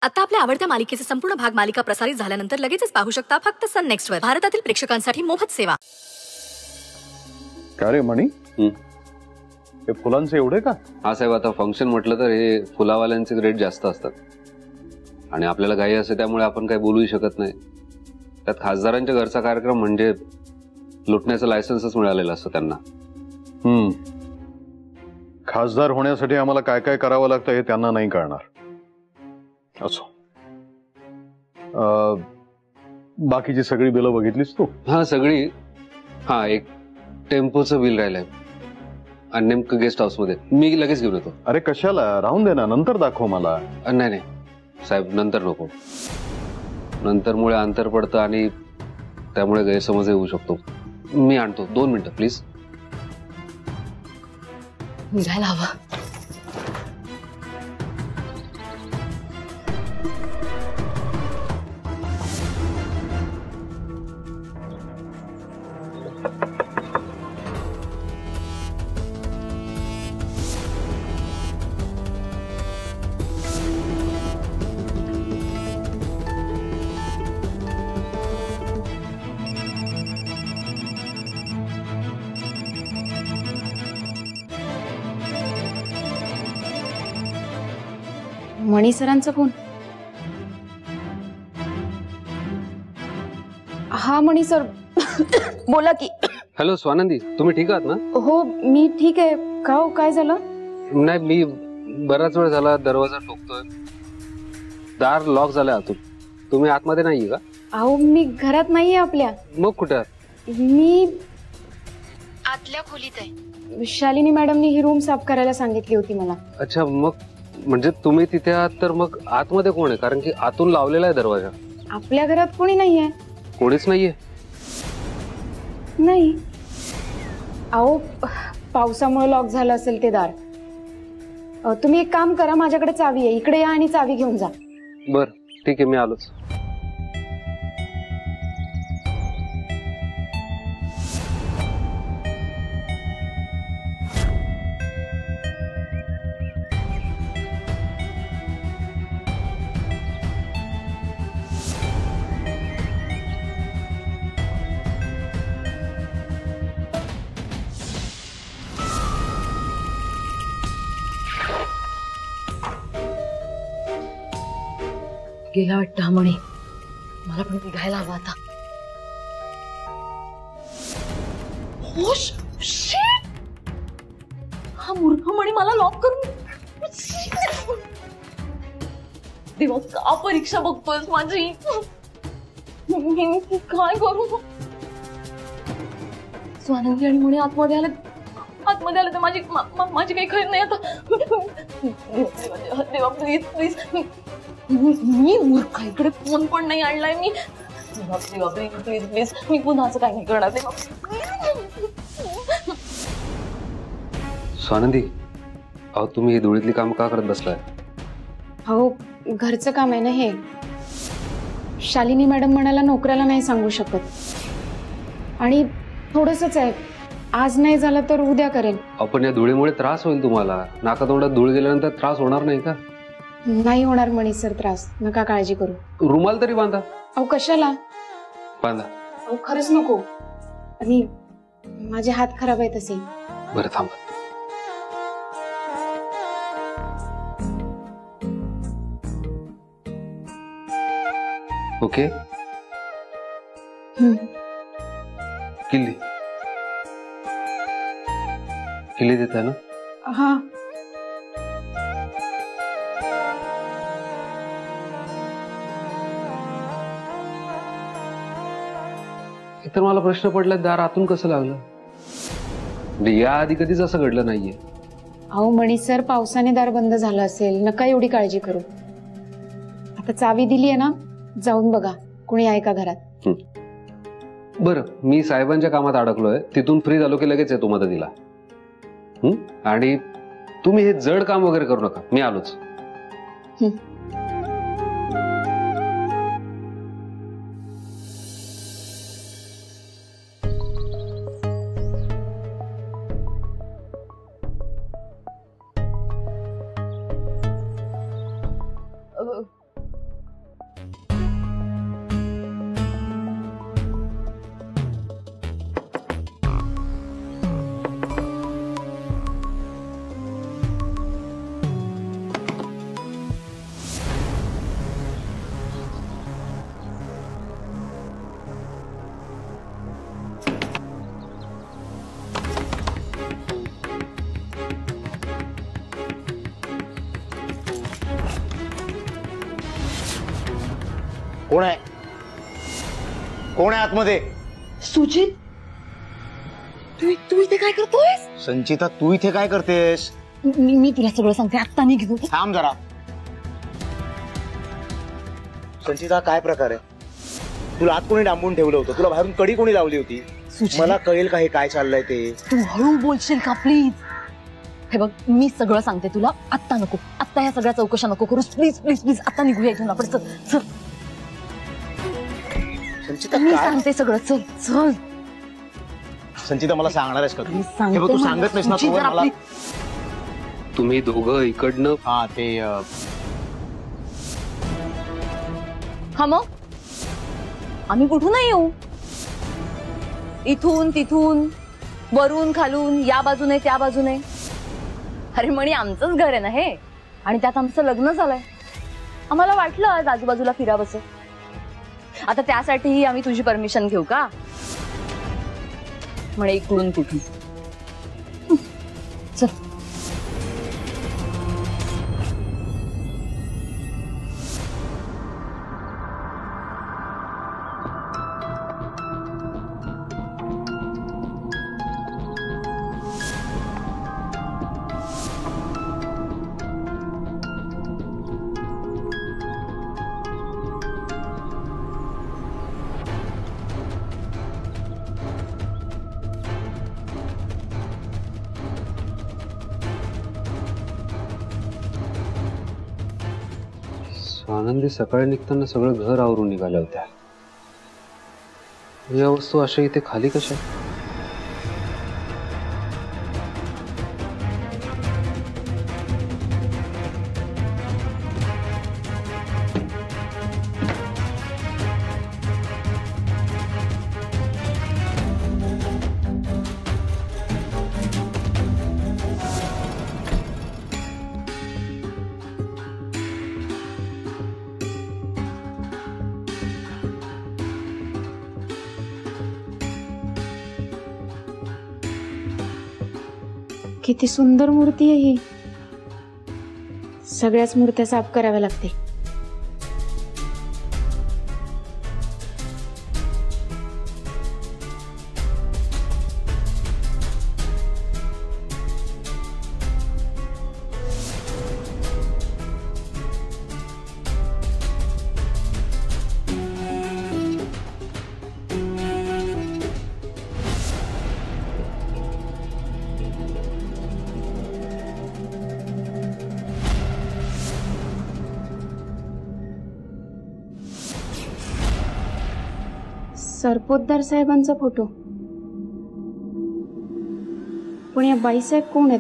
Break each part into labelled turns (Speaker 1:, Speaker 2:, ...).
Speaker 1: आता आपल्या आवडत्या मालिकेचे संपूर्ण भाग मालिका प्रसारित झाल्यानंतर लगेचच पाहू शकता फक्त सन नेक्स्ट वर. भारतातील प्रेक्षकांसाठी मोफत सेवा.
Speaker 2: काय रे मणी, हे फुलांचे एवढे का?
Speaker 3: हा साहेब, आता फंक्शन म्हटलं तर हे फुलावाल्यांचे रेट जास्त असतात आणि आपल्याला घाई असते, त्यामुळे आपण काही बोलूही शकत नाही. त्यात खासदारांच्या घरचा कार्यक्रम म्हणजे लुटण्याचं लायसन्सच मिळालेलं असतं त्यांना.
Speaker 2: खासदार होण्यासाठी आम्हाला काय काय करावं लागतं हे त्यांना नाही कळणार. असो, बाकीची सगळी बिलं बघितलीस तू?
Speaker 3: हा, सगळी. हा, एक टेम्पोचं बिल राहिलंय आणि नेमकं गेस्ट हाऊस मध्ये. मी लगेच घेऊन येतो.
Speaker 2: अरे कशाला, राहून दे ना, नंतर दाखव मला.
Speaker 3: नाही नाही साहेब, नंतर नको. नंतरमुळे अंतर पडतं आणि त्यामुळे गैरसमज होऊ शकतो. मी आणतो, 2 मिनिटं प्लीज.
Speaker 1: निघायला हवं.
Speaker 4: मणी सरांचा फोन. हा मणी सर, बोला की.
Speaker 3: हॅलो स्वानंदी, तुम्ही ठीक आहात ना?
Speaker 4: हो, मी ठीक आहे. का हो, काय झालं?
Speaker 3: नाही, मी बराच वेळ झाला दरवाजा ठोकतोय, दार लॉक झालाय आतून. तुम्ही आतमध्ये नाहीये का?
Speaker 4: अहो, मी घरात नाहीये आपल्या.
Speaker 3: मग कुठे आहात?
Speaker 4: मी
Speaker 1: आतल्या खोलीत आहे.
Speaker 4: शालिनी मॅडमनी ही रूम साफ करायला सांगितली होती मला.
Speaker 3: अच्छा, मग म्हणजे तुम्ही तिथे आहात, तर मग आतमध्ये कोण आहे? कारण की आतून लावलेला आहे दरवाजा.
Speaker 4: आपल्या घरात कोणी नाहीये.
Speaker 3: कोणीच नाहीये?
Speaker 4: नाही. अहो, पावसामुळे लॉक झालं असेल ते दार. तुम्ही एक काम करा, माझ्याकडे चावी आहे, इकडे या आणि चावी घेऊन जा.
Speaker 3: बर, ठीक आहे, मी आलोच.
Speaker 1: गेला वाटतं हा मणी. मला पण निघायला हवं आता. हो, शिट! हा मूर्ख मणी मला लॉक करून. देवा, का परीक्षा बघतोयस माझी? मी काय करू? स्वानंदी आणि मणी आतमध्ये आले तर माझी काही खरी नाही आता. देवा प्लीज प्लीज. मी मूर्ख, इकडे फोन पण नाही आणलाय मी. प्लीज प्लीज, मी पुन्हा असं काही नाही करणार.
Speaker 3: स्वानंदी, अहो तुम्ही ही धुळीतली काम का करत बसलाय?
Speaker 4: अहो, घरचं काम आहे ना हे. शालिनी मॅडम म्हणाला नोकऱ्याला नाही सांगू शकत, आणि थोडंसंच आहे. आज नाही झालं तर उद्या करेल.
Speaker 3: आपण या धुळीमुळे त्रास होईल तुम्हाला. नाकातोंडात धूळ गेल्यानंतर त्रास होणार नाही का?
Speaker 4: नाही होणार मणी सर त्रास, नका काळजी करू.
Speaker 3: रुमाल तरी बांधा.
Speaker 4: अहो कशाला?
Speaker 3: बांधा.
Speaker 4: अहो खरंच नको, आणि माझे हात खराब आहेत असे.
Speaker 3: बरं थांबा. ओके, किल्ली किल्ली देता ना?
Speaker 4: हा.
Speaker 3: तर मला प्रश्न पडला, दार आतून कसं लागलं? म्हणजे याआधी कधीच असं घडलं नाहीये.
Speaker 4: अहो मणी सर, पावसाने दार बंद झालं असेल, नका एवढी काळजी करू. आता चावी दिली आहे ना, जाऊन बघा कोणी आहे का घरात.
Speaker 3: बरं, मी साहेबांच्या कामात अडकलोय, तिथून फ्री झालो की लगेच येतो मदतीला. आणि तुम्ही हे जड काम वगैरे करू नका, मी आलोच.
Speaker 5: कोण आहे? कोण आहे आतमध्ये?
Speaker 1: सुजित, तू इथे काय करतोयस?
Speaker 5: संचिता, तू इथे काय करतेस?
Speaker 1: मी तुला सगळं सांगते, आत्ता निघ.
Speaker 5: थांब जरा. संचिता, काय प्रकार आहे? तुला आत कोणी डांबून ठेवलं होतं? तुला बाहेरून कडी कोणी लावली होती? मला कळेल का हे काय चाललंय ते?
Speaker 1: तू हळू बोलशील का प्लीज? हे बघ, मी सगळं सांगते तुला, आत्ता नको, आत्ता ह्या सगळ्या चौकशा नको करूस, प्लीज प्लीज प्लीज. आता निघूया इथून आपण. चल चल.
Speaker 5: संचिता,
Speaker 1: मी
Speaker 5: काय?
Speaker 1: सांगते सगळं, चल चल.
Speaker 5: संचिता, मला सांगणार आहेस का तू?
Speaker 1: मी
Speaker 5: हे
Speaker 1: सांगते
Speaker 5: बघ, तू
Speaker 1: मला.
Speaker 5: सांगत नाहीस ना
Speaker 1: सुजित,
Speaker 5: तोवर
Speaker 1: जरा
Speaker 5: मला.
Speaker 1: please.
Speaker 3: तुम्ही दोघं इकडनं
Speaker 5: हा ते
Speaker 1: हा मग आम्ही कुठूनही येऊ, इथून तिथून, वरून खालून, या बाजूने त्या बाजूने. अरे मणी, आमचंच घर आहे ना हे, आणि त्यात आमचं लग्न झालंय. आम्हाला वाटलं आज आजूबाजूला फिरावंसं. आता त्यासाठीही आम्ही तुझी परमिशन घेऊ का? म्हणे इकडून कुठून. चल.
Speaker 3: आनंदी सकाळी निघताना सगळं घर आवरून निघाल्या होत्या. या वस्तू अशा इथे खाली कशा?
Speaker 4: किती सुंदर मूर्ती आहे ही. सगळ्याच मूर्त्या साफ कराव्या लागते. सरपोतदार साहेबांचा फोटो. पण या बाईसाहेब कोण आहेत?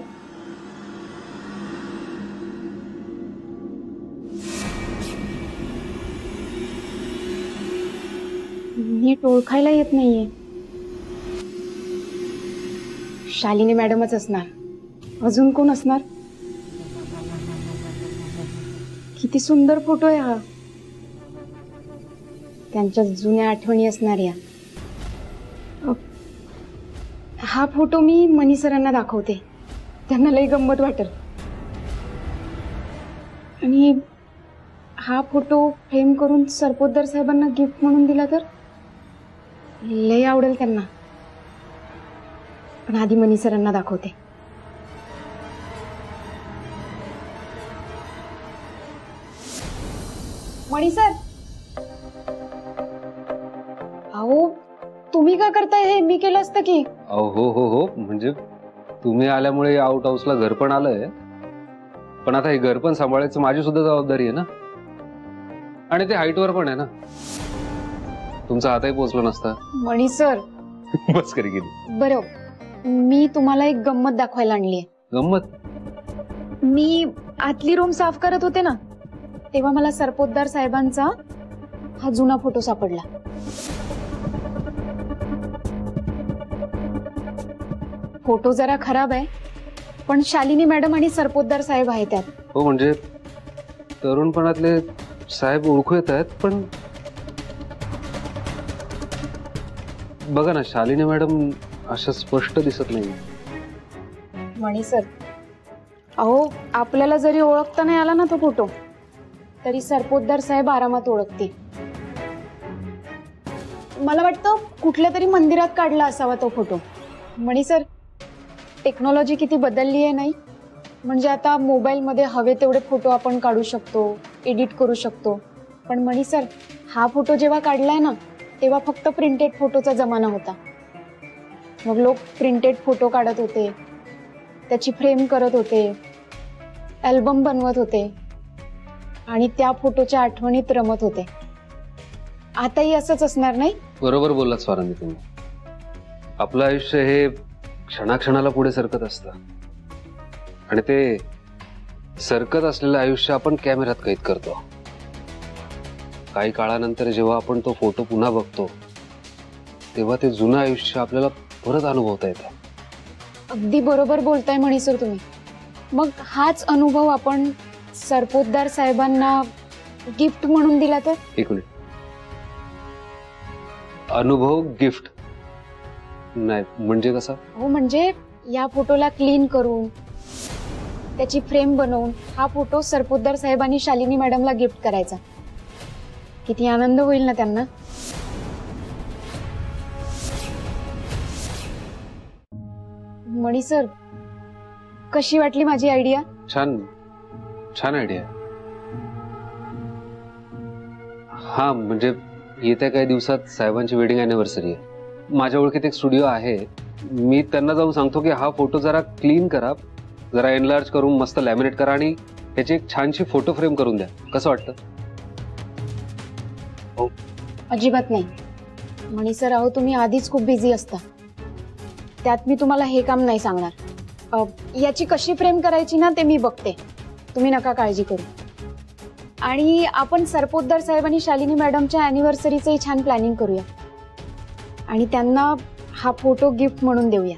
Speaker 4: नीट ओळखायला येत नाहीये. शालिनी मॅडमच असणार. अजून कोण असणार? किती सुंदर फोटो आहे हा. त्यांच्या जुन्या आठवणी असणाऱ्या. हा फोटो मी मनी सरांना दाखवते, त्यांना लई गंमत वाटेल. आणि हा फोटो फ्रेम करून सरपोतदार साहेबांना गिफ्ट म्हणून दिला तर लई आवडेल त्यांना. पण आधी मनी सरांना दाखवते. मनी सर, अहो तुम्ही का करताय हे? मी केलं असतं की.
Speaker 3: हो हो हो, म्हणजे तुम्ही आल्यामुळे आउट हाऊसला घर पण आलंय, पण आता हे घर पण सांभाळायचं माझी सुद्धा जबाबदारी आहे ना. आणि ते हाईटवर पण आहे ना, तुमचा हातही पोचला नसता.
Speaker 4: मणी सर
Speaker 3: बस करी गेली.
Speaker 4: बरं, मी तुम्हाला एक गंमत दाखवायला आणलीये.
Speaker 3: गंमत?
Speaker 4: मी आतली रूम साफ करत होते ना, तेव्हा मला सरपोतदार साहेबांचा हा जुना फोटो सापडला. फोटो जरा खराब आहे, पण शालिनी मॅडम आणि सरपोतदार साहेब आहे त्यात.
Speaker 3: हो, म्हणजे तरुणपणातले साहेब ओळखू येत आहेत, पण बघा ना, शालिनी मॅडम अशा स्पष्ट दिसत नाही.
Speaker 4: मणी सर, अहो आपल्याला जरी ओळखता नाही आला ना तो फोटो, तरी सरपोतदार साहेब आरामात ओळखते. मला वाटतं कुठल्या तरी मंदिरात काढला असावा तो फोटो. मणी सर, टेक्नॉलॉजी किती बदलली आहे नाही. म्हणजे आता मोबाईलमध्ये हवे तेवढे फोटो आपण काढू शकतो, एडिट करू शकतो. पण मणी सर, हा फोटो जेव्हा काढलाय ना तेव्हा फक्त प्रिंटेड फोटोचा जमाना होता. मग लोक प्रिंटेड फोटो काढत होते, त्याची फ्रेम करत होते, अल्बम बनवत होते आणि त्या फोटोच्या आठवणीत रमत होते. आताही असंच असणार नाही?
Speaker 3: बरोबर बोललात स्वानंदी तुम्ही. आपलं आयुष्य हे क्षणाक्षणाला पुढे सरकत असतं आणि ते सरकत असलेलं आयुष्य आपण कॅमेऱ्यात कैद करतो. काही काळानंतर जेव्हा आपण तो फोटो पुन्हा बघतो तेव्हा ते जुनं आयुष्य आपल्याला परत अनुभवता येतं.
Speaker 4: अगदी बरोबर बोलताय मणी सर तुम्ही. मग हाच अनुभव आपण सरपोतदार साहेबांना गिफ्ट म्हणून दिला तर?
Speaker 3: एक मिनिट, अनुभव गिफ्ट नाही म्हणजे कसा?
Speaker 4: हो, म्हणजे या फोटोला क्लीन करून त्याची फ्रेम बनवून हा फोटो सरपोतदार साहेबांनी शालिनी मॅडमला गिफ्ट करायचा. किती आनंद होईल ना त्यांना. मणी सर, कशी वाटली माझी आयडिया?
Speaker 3: छान छान आयडिया. हा म्हणजे येत्या काही दिवसात साहेबांची वेडिंग अॅनिव्हर्सरी आहे. माझ्या ओळखीत एक स्टुडिओ आहे. मी त्यांना जाऊन सांगतो की हा फोटो जरा क्लीन करा, जरा एनलार्ज करून मस्त लॅमिनेट करा आणि त्याची एक छानशी फोटो फ्रेम करून द्या. कसं वाटतं?
Speaker 4: अजिबात नाही मणी सर. अहो, तुम्ही आधीच खूप बिझी असता, त्यात मी तुम्हाला हे काम नाही सांगणार. याची कशी फ्रेम करायची ना ते मी बघते, तुम्ही नका काळजी करू. आणि आपण सरपोतदार साहेब आणि शालिनी मॅडमच्या अॅनिव्हर्सरीचंही छान प्लॅनिंग करूया आणि त्यांना हा फोटो गिफ्ट म्हणून देऊया.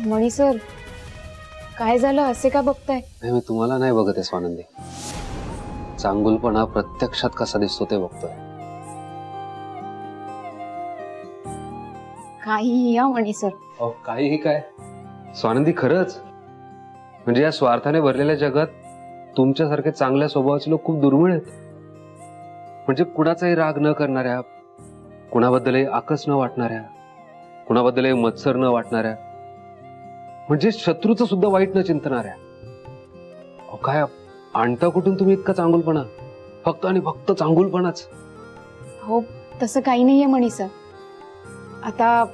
Speaker 4: मणी सर, काय झालं, असे का बघताय?
Speaker 3: नाही, मी तुम्हाला नाही बघत आहे स्वानंदी. चांगुलपणा प्रत्यक्षात कसा दिसतो ते बघतोय.
Speaker 4: काही या मणी सर.
Speaker 3: काहीही काय स्वानंदी, खरंच म्हणजे या स्वार्थाने भरलेल्या जगात तुमच्यासारखे चांगल्या स्वभावाचे लोक खूप दुर्मिळ आहेत. म्हणजे कुणाचाही राग न करणाऱ्या, कुणाबद्दलही आकस न वाटणाऱ्या, कुणाबद्दलही मत्सर न वाटणाऱ्या, म्हणजे शत्रूचं सुद्धा वाईट न चिंतणाऱ्या. काय आणता कुठून तुम्ही इतका चांगुलपणा? फक्त आणि फक्त चांगुलपणाच.
Speaker 4: हो, तसं काही नाहीये मणी सर. आता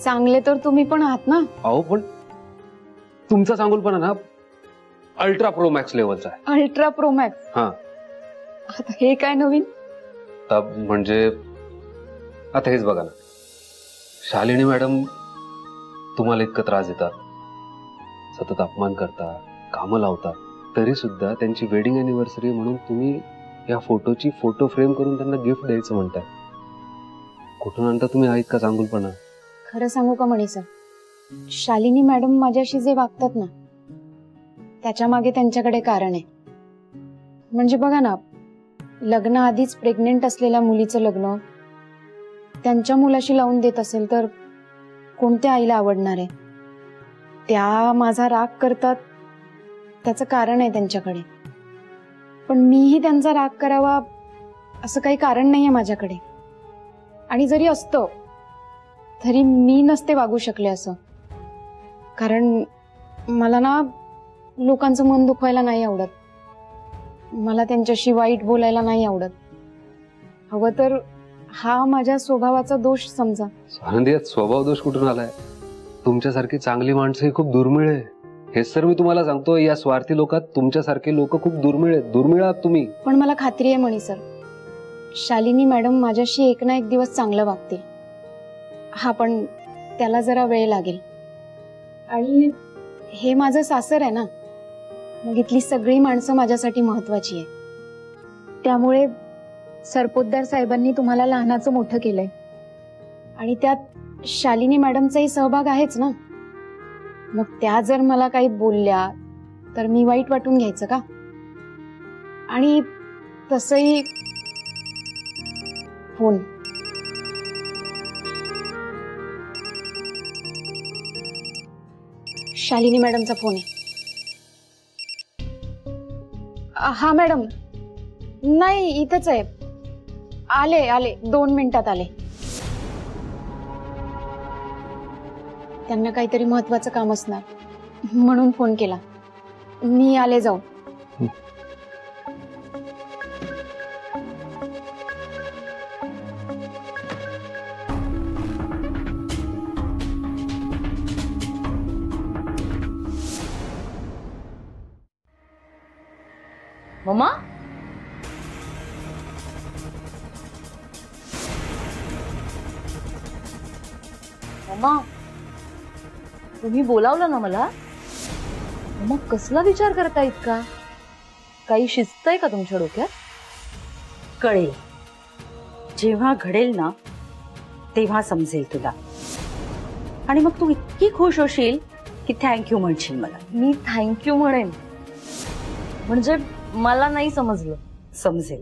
Speaker 4: चांगले तर तुम्ही पण आहात ना.
Speaker 3: अहो, पण तुमचा चांगुलपणा ना अल्ट्रा प्रो मॅक्स लेवलचा आहे.
Speaker 4: Ultra pro max?
Speaker 3: हा.
Speaker 4: आता हे काय नवीन?
Speaker 3: म्हणजे आता हेच बघा ना, शालिनी मॅडम तुम्हाला इतकं त्रास देतात, सतत अपमान करता, कामं लावतात, तरी सुद्धा त्यांची वेडिंग अॅनिव्हर्सरी म्हणून तुम्ही या फोटोची फोटो फ्रेम करून त्यांना गिफ्ट द्यायचं म्हणताय. कुठून आणता तुम्ही हा इतका चांगुलपणा?
Speaker 4: खरं सांगू का मणी सर, शालिनी मॅडम माझ्याशी जे वागतात ना त्याच्या मागे त्यांच्याकडे कारण आहे. म्हणजे बघा ना, लग्न आधीच प्रेग्नेंट असलेल्या मुलीचं लग्न त्यांच्या मुलाशी लावून देत असेल तर कोणत्या आईला आवडणार आहे? त्या माझा राग करतात, त्याचं कारण आहे त्यांच्याकडे. पण मीही त्यांचा राग करावा असं काही कारण नाहीये माझ्याकडे. आणि जरी असतं तरी मी नसते वागू शकले असं. कारण मला ना लोकांचं मन दुखवायला नाही आवडत, मला त्यांच्याशी वाईट बोलायला नाही आवडत. हवं तर हा माझ्या स्वभावाचा दोष समजा.
Speaker 3: स्वानंदी, स्वभाव दोष कुठून आलाय? तुमच्यासारखी चांगली माणसं ही खूप दुर्मिळ आहे. हेच तर मी तुम्हाला सांगतो, या स्वार्थी लोकात तुमच्यासारखे लोक खूप दुर्मिळ आहेत. दुर्मिळ आहात तुम्ही.
Speaker 4: पण मला खात्री आहे मणी सर, शालिनी मॅडम माझ्याशी एक ना एक दिवस चांगलं वागतील. हा, पण त्याला जरा वेळ लागेल. आणि हे माझं सासर आहे ना, मग इथली सगळी माणसं माझ्यासाठी महत्वाची आहे. त्यामुळे सरपोतदार साहेबांनी तुम्हाला लहानाचं मोठं केलंय आणि त्यात शालिनी मॅडमचाही सहभाग आहेच ना. मग त्या जर मला काही बोलल्या तर मी वाईट वाटून घ्यायचं का? आणि तसंही फोन शालिनी मॅडमचा फोन आहे. हा मॅडम, नाही इथंच आहे. आले आले 2 मिनिटात आले. त्यांना काहीतरी महत्वाचं काम असणार म्हणून फोन केला. मी आले जाऊ.
Speaker 1: मम्मा, मम्मा, तुम्ही बोलावलं ना मला. मम्मा, कसला विचार करता इतका? काही शिस्त आहे का तुमच्या डोक्यात?
Speaker 6: कळेल, जेव्हा घडेल ना तेव्हा समजेल तुला. आणि मग तू इतकी खुश होशील की थँक्यू म्हणशील मला.
Speaker 1: मी थँक्यू म्हणेन म्हणजे मला नाही समजलं.
Speaker 6: समजेल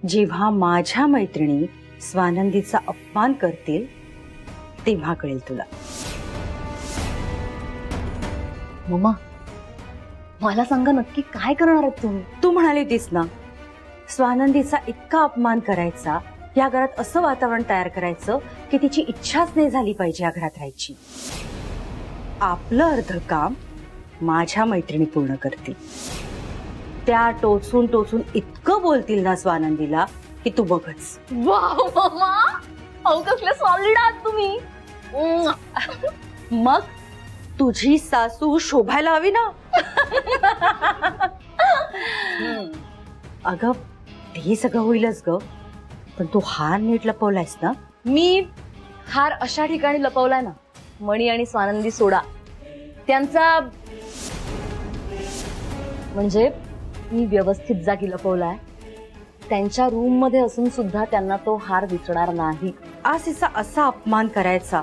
Speaker 6: जेव्हा माझ्या मैत्रिणी स्वानंदीचा अपमान करतील तेव्हा कळेल तुला.
Speaker 1: मम्मा, मला सांगा नक्की काय करणार आहेत तुम्ही?
Speaker 6: तू म्हणाली होतीस ना स्वानंदीचा इतका अपमान करायचा, या घरात असं वातावरण तयार करायचं की तिची इच्छाच नाही झाली पाहिजे या घरात राहायची. आपलं अर्ध काम माझ्या मैत्रिणी पूर्ण करतील. त्या टोचून टोचून इतकं बोलतील ना स्वानंदीला की तू बघच.
Speaker 1: वाव मम्मा, अहो कसले सॉलिड आहात तुम्ही.
Speaker 6: मग तुझी सासू शोभायला हवी ना. अगं ते सगळं होईलच ग, पण तू हार नीट लपवलायस ना.
Speaker 1: मी हार अशा ठिकाणी लपवलाय ना, मणी आणि स्वानंदी सोडा त्यांचा, म्हणजे मी व्यवस्थित जागी लपवलाय. त्यांच्या रूम मध्ये असून सुद्धा त्यांना तो हार दिसणार नाही.
Speaker 6: आज तिचा असा अपमान करायचा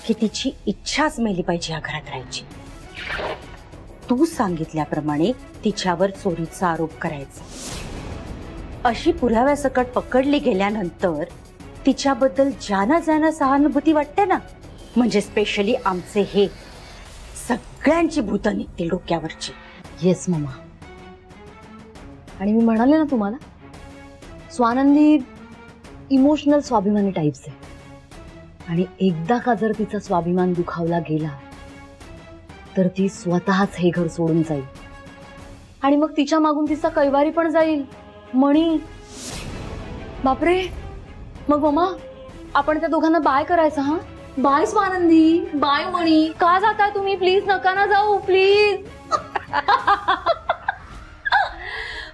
Speaker 6: की तिची इच्छाच मेली पाहिजे या घरात राहायची. तू सांगितल्याप्रमाणे तिच्यावर चोरीचा आरोप करायचा. अशी पुराव्यासकट पकडली गेल्यानंतर तिच्याबद्दल ज्यांना ज्यांना सहानुभूती वाटते ना, म्हणजे स्पेशली आमचे हे सगळ्यांची भूतं निघतील डोक्यावरची.
Speaker 1: Yes mamma. आणि मी म्हणाले ना तुम्हाला, स्वानंदी इमोशनल स्वाभिमानी टाइप्स आहे. आणि एकदा का जर तिचा स्वाभिमान दुखावला गेला तर ती स्वतःच हे घर सोडून जाईल. आणि मग तिच्या मागून तिचा कैवारी पण जाईल, मणी. बापरे, मग मम्मा आपण त्या दोघांना बाय करायचं. हा, बाय स्वानंदी, बाय मणी. का जाताय तुम्ही? प्लीज नका ना जाऊ, प्लीज.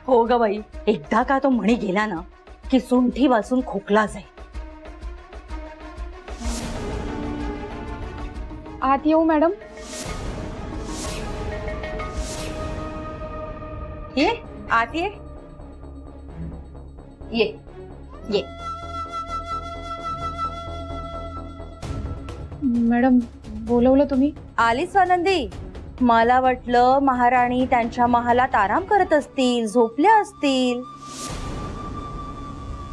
Speaker 6: हो ग बाई, एकदा का तो मणी गेला ना की सुंठी वाचून खोकला जाईल.
Speaker 4: आत येऊ मॅडम?
Speaker 6: ये आत ये.
Speaker 1: ये
Speaker 6: ये.
Speaker 4: मॅडम बोलवलं तुम्ही?
Speaker 6: आली स्वानंदी. मला वाटलं महाराणी त्यांच्या महालात आराम करत असतील, झोपल्या असतील.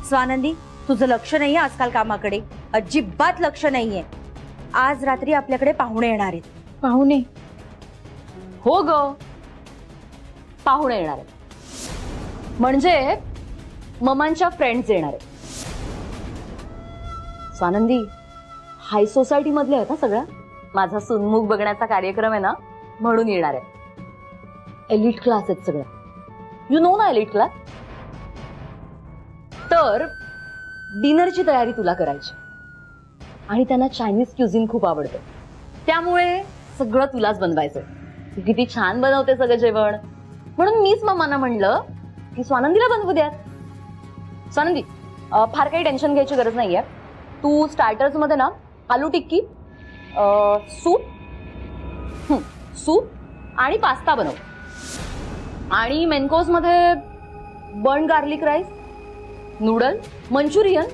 Speaker 6: स्वानंदी, तुझं लक्ष नाहीये आजकाल कामाकडे, अजिबात लक्ष नाहीये. आज रात्री आपल्याकडे पाहुणे येणार आहेत.
Speaker 4: पाहुणे?
Speaker 1: हो ग, पाहुणे येणार आहेत. म्हणजे ममांच्या फ्रेंड्स येणार आहेत. स्वानंदी, हाय सोसायटी मधले आहेत ना सगळ्या. माझा सुनमुख बघण्याचा कार्यक्रम आहे ना, म्हणून येणार आहे. एलिट क्लास आहेत सगळ्या. यू नो ना एलिट क्लास. तर डिनरची तयारी तुला करायची. आणि त्यांना चायनीज क्युझिन खूप आवडतं, त्यामुळे सगळं तुलाच बनवायचं. तू किती छान बनवते सगळं जेवण, म्हणून मीच मम्मांना म्हणलं की स्वानंदीला बनवू द्यात. स्वानंदी, फार काही टेन्शन घ्यायची गरज नाहीये. तू स्टार्टर्स मध्ये ना आलू टिक्की, सूप आणि पास्ता बनव. आणि मेन कोर्स मध्ये burn garlic rice, noodle, Manchurian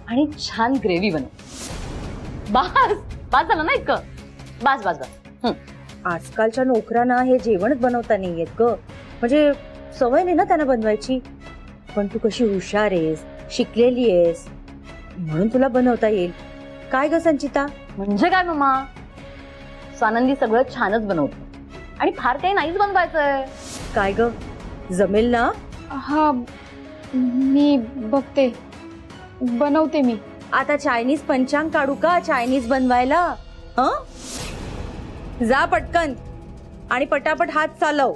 Speaker 1: आणि छान ग्रेव्ही बनव. बास झालं ना इतकं? बास बास बास.
Speaker 6: आजकालच्या नोकरांना हे जेवणच बनवता नाही येत ग. म्हणजे सवय नाही ना त्यांना बनवायची. पण तू कशी हुशार आहेस, शिकलेली आहेस, म्हणून तुला बनवता येईल. काय ग संचिता?
Speaker 1: म्हणजे काय मम्मा, स्वानंदी सगळं छानच बनवतो आणि फार काही नाहीच बनवायचंय.
Speaker 6: काय ग, जमेल ना?
Speaker 4: हा, मी बघते, बनवते मी.
Speaker 6: आता चायनीज पंचांग काढू का चायनीज बनवायला? हं? जा पटकन आणि पटापट हात चालव.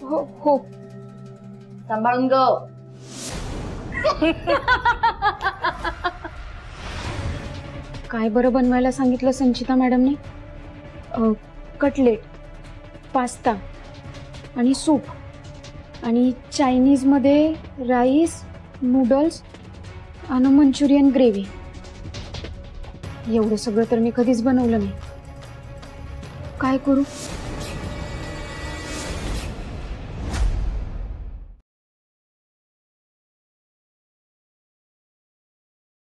Speaker 4: हो हो.
Speaker 1: सांभाळून ग.
Speaker 4: काय बरं बनवायला सांगितलं संचिता मॅडमने? कटलेट, पास्ता आणि सूप आणि चायनीजमध्ये राईस, नूडल्स आणि मंचुरियन ग्रेव्ही. एवढं सगळं तर मी कधीच बनवलं नाही. काय करू?